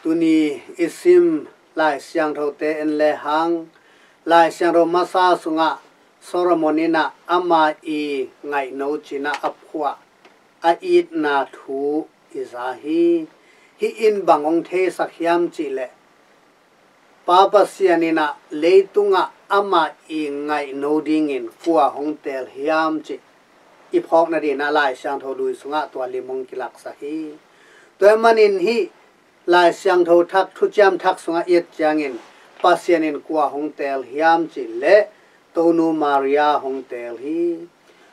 ตุนีอิซิมลายเสียงโทเตเอ็นเลหังลายเสียงโรมาซาสุงะโซโลมอนินะอามาอีไงโนจินะอับขวาอาอีดนาทูอิซาฮีฮิอินบังองเทสักยามจิเลปาปัสยานินะเลตุงะอามาอีไงโนดิงินฟัวฮงเตลยามจิอีพอกนาดีนาลายเสียงโทดุยสุงะตัวลิมงกิลักสาฮีตัวมันอินฮีลายเสียงโททักทุจามทักสุงะเอียดจางอินปัสยานินกัวฮงเตลยามจิเลตูนูมาริยาฮงเตลฮี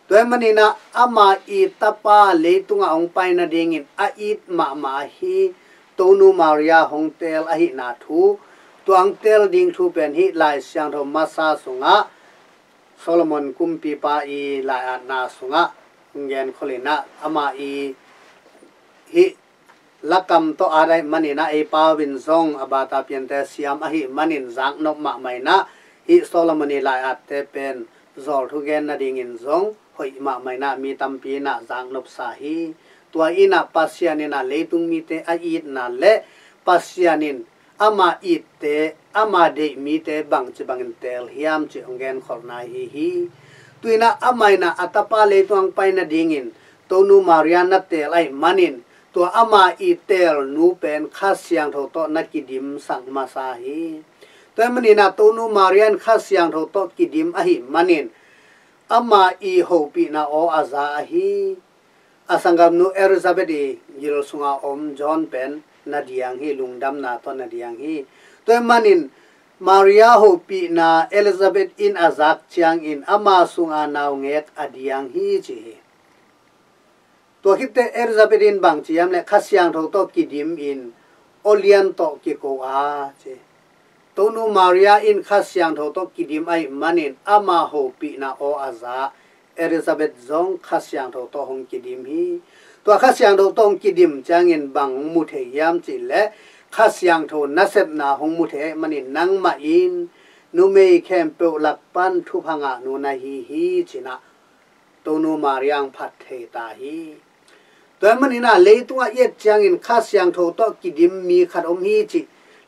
ตัวมันอินะอามาอีตาปาเลตุงะองไปนาดิงินอาอีดมาฮีตูนูมาริยาฮงเตลอหินาทูตัวอังเตลดิงทูเป็นฮิลายเสียงโทมาซาสุงะโซโลมอนกุมปีปาอีลายอานาสุงะเงินคลินะอามาอีฮิลักำโตอะไรมันอินะเอปาวินซงอบาตาเปียนเตเซียมอหิมันอินจังนกมาไม่นะฮิโซโลมอนีลายอาเตเป็นจอลทุเกนนาดิงินซงหอยมาไม่นะมีตัมปีนะจังนกสาฮีตัวอินะปัสยานินะเลตุงมีเตออีดนะเลปัสยานินอามาอีเตอามาเดมีเตบังจิบังเตลฮิยามจิองเกนขอนาฮีตุยนะอามาอินะอัตปาเลตุงไปนะดิงินโตนูมาริยานะเตลไอมันอินตัวอามาอีเตลนูเป็นข้าเสียงโทโตนักกิดิมสังมาสาฮีตัวมันอินะโตนูมาริยันข้าเสียงโทโตกิดิมอหิมันอินอามาอีโฮปีนาโออาซาฮีอาสังกัมนูเอลิซาเบธียิลสุงาอมจอนเป็นนาดียังฮีลุงดำนาตอนนาดียังฮีตัวมันอินมาริยาโฮปีนาเอลิซาเบธอินอาซักเชียงอินอามาสุงานาวเงกอดียังฮีจีตัวคิดแต่เอลิซาเบธินบางจียมเนี่ยข้าเสียงโทโตกิดิมอินโอเลียนโตกิโกอาเจตัวนูมาริยาอินข้าเสียงโทโตกิดิมไอมันอินอามาโฮปีนาโออาซาเอลิซาเบธซงข้าเสียงโทโตหงกิดิมฮีตัวข้าเสียงโทโตหงกิดิมจางอินบังมุเทยามจิและข้าเสียงโทนัสเซบนาหงมุเทมันอินนังมาอินนูเมย์แคมเปลลักปันทุพังะนูนาฮีจินะตัวนูมาริยังพัดเทตาฮีตัวมันนี่นะเลยตัวเย็ดจางอินข้าเสียงโทโตกิดิมมีขัดอมฮีจิ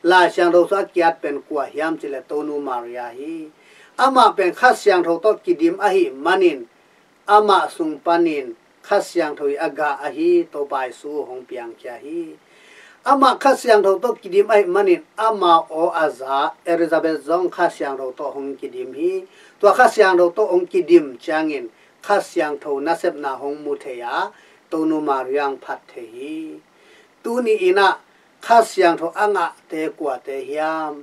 ลาเสียงโทโตกิยัดเป็นกัวยามจิเลโตนูมาริยาฮีอามาเป็นข้าเสียงโทโตกิดิมอหิมันินอามาสุงปันินข้าเสียงโทยอากาอหิโตไปสู่หงเปียงเกียฮีอามาข้าเสียงโทโตกิดิมไอมันินอามาโออาซาเอลิซาเบธซงข้าเสียงโทโตหงกิดิมฮีตัวข้าเสียงโทโตหงกิดิมจางอินข้าเสียงโทนัสเซบนาหงมุเทียตูนูมาริยังพัดเทฮีตูนี้อินะข้าเสียงโทอ่างะเตกว่าเตฮิยาม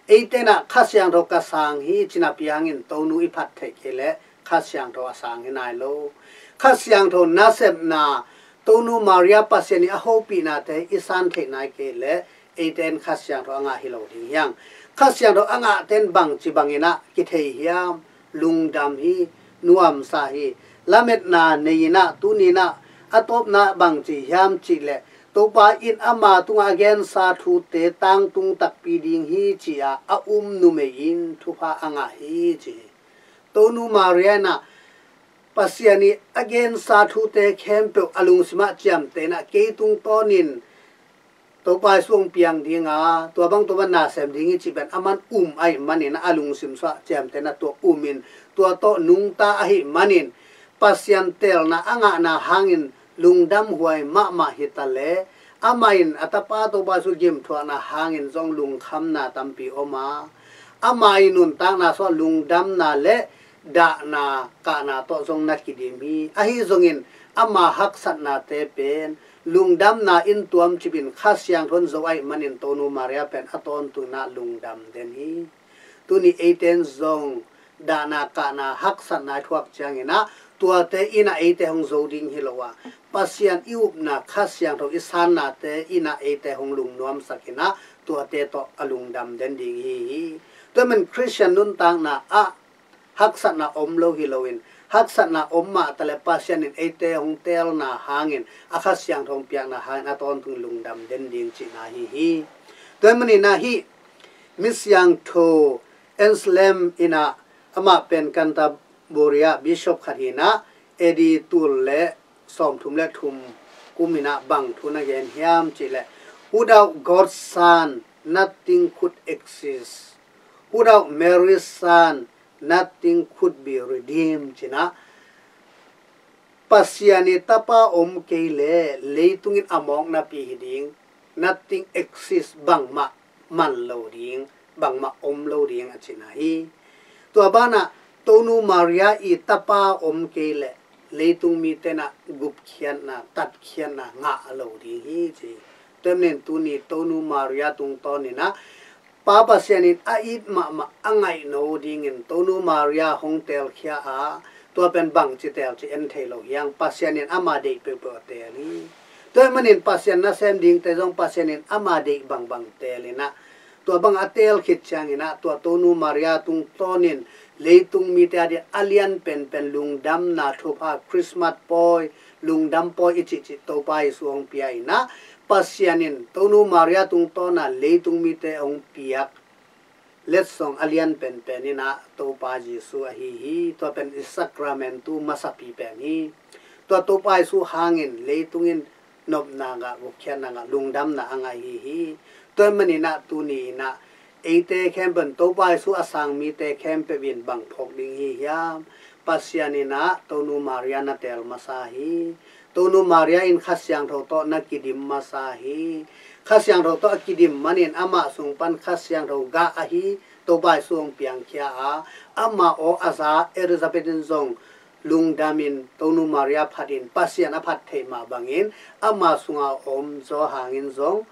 เอเตนะข้าเสียงโทกสังฮีจินาปียังอินตูนูอิพัดเทเคเลข้าเสียงโทอสังฮินายโลข้าเสียงโทนัสเซบนาตูนูมาริยาปัสยานิอโฮปีนาเตอิสันเทนายเคเลเอเตนข้าเสียงโทอ่างะฮิโลดิยังข้าเสียงโทอ่างะเตนบังจิบังอินะกิเทฮิยามลุงดำฮีนัวมสาฮีลาเมตนาเนยนะตูนีนะอัตบนาบังจียามจิเลตัวปาอินอามาตุงอาเกนสาธุเตตังตุงตักปีดิงฮีจีอานุเมอินทุพาอังาฮีจีตัวนูมาเรียนะปัสยานีอาเกนสาธุเตเข้มเปอลุงสมาจามเตนะเกตุงตอนินตัวปาสวงเปียงดิงาตัวบังตัวนาเสมดิงจีเป็นอามันไอมันนินอาลุงสิมสวะจามเตนะตัวมินตัวโตนุงตาอหิมันนินปัสยันเตลนะอังานะหางินลุงดำหวยมาฮิตาเลอามาอินอัตปาตัวบาสุจิมทัวนะหางินจงลุงคำนาตัมปีอมาอามาอินุนตังนาสวลุงดำนาเลดานากานาโตจงนักกิดิมีอหิจงอินอามาฮักสัตนาเตเป็นลุงดำนาอินตัวมจิบินข้าเสียงทนโซไอมันอินโตนูมาเรียเป็นอตอนตุนาลุงดำเดนฮีตุนีเอเตนจงดานากานาฮักสัตนาทวักจังอินะตัวเตอินาเอเตหงโซดิงฮิโลวาปัสยันอิอุบนาข้าเสียงทอิสานนาเตอินาเอเตหงลุงนวมสักินะตัวเตโตอลุงดำเดนดิงฮีตัวมันคริสเตียนนุนตังนาอะฮักสัตนาอมโลฮิโลวินฮักสัตนาอมมาแต่ละปัสยันเอเตหงเตลนาหางินอาข้าเสียงทงเปียกนาหางอาตอนตุงลุงดำเดนดิงจินาฮีตัวมันนี่นาฮีมิสยังโทเอนสเลมอินาอามาเป็นกันตาบุริยาบิชอปขัดหินะเอดีตุลเลสอมทุมและทุมกุมินะบังทุนเยนฮิยามจิเล อ Without God's Son, nothing could exist. Without Mary's Son, nothing could be redeemed. China. Pasiani tapa keile leitungin among na pihiding. Nothing exists bang ma man loading, bang ma loading at sinahi. Tua bana tonu Maria I tapa keile leitung mite na gupkian na tatkian na nga loading hi chi. Temnen tuni tonu Maria tung toni na papa sianin ait ma angai no dingin tonu Maria hong tel kya a tua pen bang chi tel chi en thelo yang pasianin ama de pe pe te ni toy manin pasian na sem ding te jong pasianin ama de bang telina tua bang atel khit changina tua tonu Maria tung tonin leitung mi te adi alian pen lungdam na thopa Christmas boy lungdam boy ichi to pai suong piai na pasianin tonu Maria tung tona leitung mi te ong piak let's song alian pen ina to pa Jesu hi to pen sacramentu masapi pen hi to pa su hangin leitungin nop naga bukyan naga lungdam na angai hi to manina tuni na ate campen to pa su asang mi te campe win bang phok ding hi ya pasianina tonu Maria na tel masahi tonu Maria in khasyang tho to na kidim masahi khasyang tho to kidim manin ama sungpan khasyang tho ga ahi to bai suong piang kya a ama o asa Elizabethin zong lungdamin tonu Maria phatin pasian aphat thema bangin ama sunga om zo hangin zong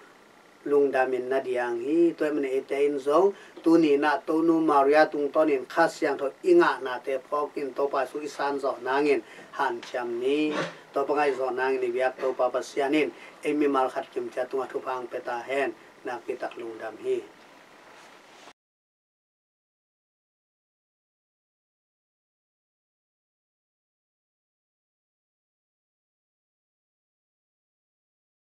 lungdamin na diang hi to mane etain zong tuni na tonu Maria tung tonin khasyang tho inga na te phokin to pa su isan zo nangin han cham ni to pangai zo nang ni biak to pa pasianin emi mal khat kim cha tunga thupang peta hen na kitak lungdam hi